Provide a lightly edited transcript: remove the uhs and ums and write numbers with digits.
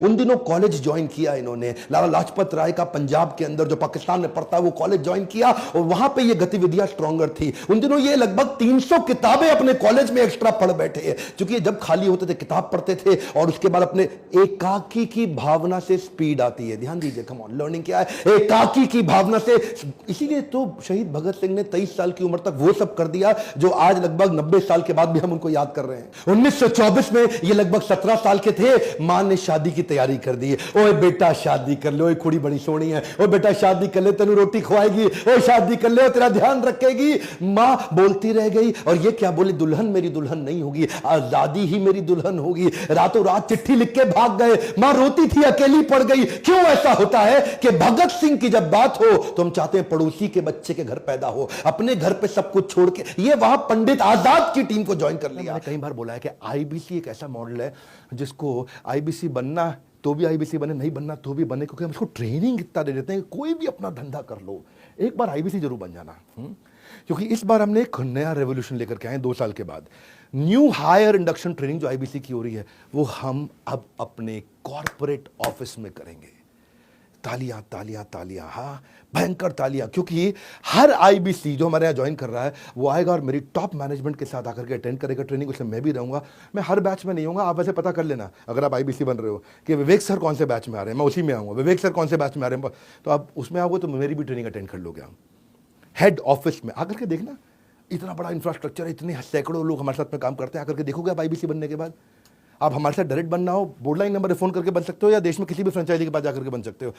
उन दिनों college join किया इन्होंने, लाला लाजपत राय का पंजाब के अंदर जो पाकिस्तान में पढ़ता है वो कॉलेज ज्वाइन किया और वहां पे ये गतिविधियां स्ट्रॉन्गर थी। उन दिनों ये लगभग 300 किताबें अपने कॉलेज में एक्स्ट्रा पढ़ बैठे हैं, क्योंकि जब खाली होते थे किताब पढ़ते थे और उसके बाद अपने एकाकी की भावना से स्पीड आती है। ध्यान दीजिए, कम ऑन, लर्निंग क्या है? एकाकी की भावना से। इसीलिए तो शहीद भगत सिंह ने 23 साल की उम्र तक वो सब कर दिया जो आज लगभग 90 साल के बाद भी हम उनको याद कर रहे हैं। 1924 में ये लगभग 17 साल के थे, मां ने शादी की तैयारी कर दी। ओए बेटा शादी कर ले, ओए कुड़ी बड़ी सोहनी है, ओए बेटा शादी कर ले, तेनू रोटी खवाएगी, ओए शादी कर ले, तेरा ध्यान रखेगी। मां बोलती रह गई और ये क्या बोली? दुल्हन मेरी दुल्हन नहीं होगी, आजादी ही मेरी दुल्हन होगी। रातों रात चिट्ठी लिख के भाग गए। मां रोती थी, अकेली पड़ गई। क्यों ऐसा होता है कि भगत सिंह की जब बात हो तो हम चाहते हैं पड़ोसी के बच्चे के घर पैदा हो, अपने घर पे सब कुछ छोड़ के। ये वहां पंडित आजाद की टीम को ज्वाइन कर लिया। मैंने कई बार बोला है कि आईबीसी एक ऐसा मॉडल है जिसको आईबीसी बनना तो भी आईबीसी बने, नहीं बनना तो भी बने, क्योंकि हम उसको ट्रेनिंग इतना दे देते हैं कि कोई भी अपना धंधा कर लो, एक बार आईबीसी जरूर बन जाना। क्योंकि इस बार हमने एक नया रेवोल्यूशन लेकर के आए 2 साल के बाद। न्यू हायर इंडक्शन ट्रेनिंग जो आईबीसी की हो रही है वो हम अब अपने कॉर्पोरेट ऑफिस में करेंगे। तालियां तालियां तालियां, हाँ भयंकर तालियां, क्योंकि हर आईबीसी जो हमारे यहाँ ज्वाइन कर रहा है वो आएगा और मेरी टॉप मैनेजमेंट के साथ आकर के अटेंड करेगा ट्रेनिंग। उसमें मैं भी रहूंगा। मैं हर बैच में नहीं होऊंगा, आप वैसे पता कर लेना अगर आप आईबीसी बन रहे हो कि विवेक सर कौन से बैच में आ रहे हैं, मैं उसी में आऊंगा। विवेक सर कौन से बैच में आ रहे हैं, तो आप उसमें आओगे तो मेरी भी ट्रेनिंग अटेंड कर लोगे। आप हेड ऑफिस में आकर के देखना, इतना बड़ा इंफ्रास्ट्रक्चर है, इतने सैकड़ों लोग हमारे साथ में काम करते हैं। आकर के देखोगे आप आईबीसी बनने के बाद। आप हमारे साथ डायरेक्ट बनना हो, बोर्ड लाइन नंबर फोन करके बन सकते हो या देश में किसी भी फ्रेंचाइजी के पास जाकर के बन सकते हो।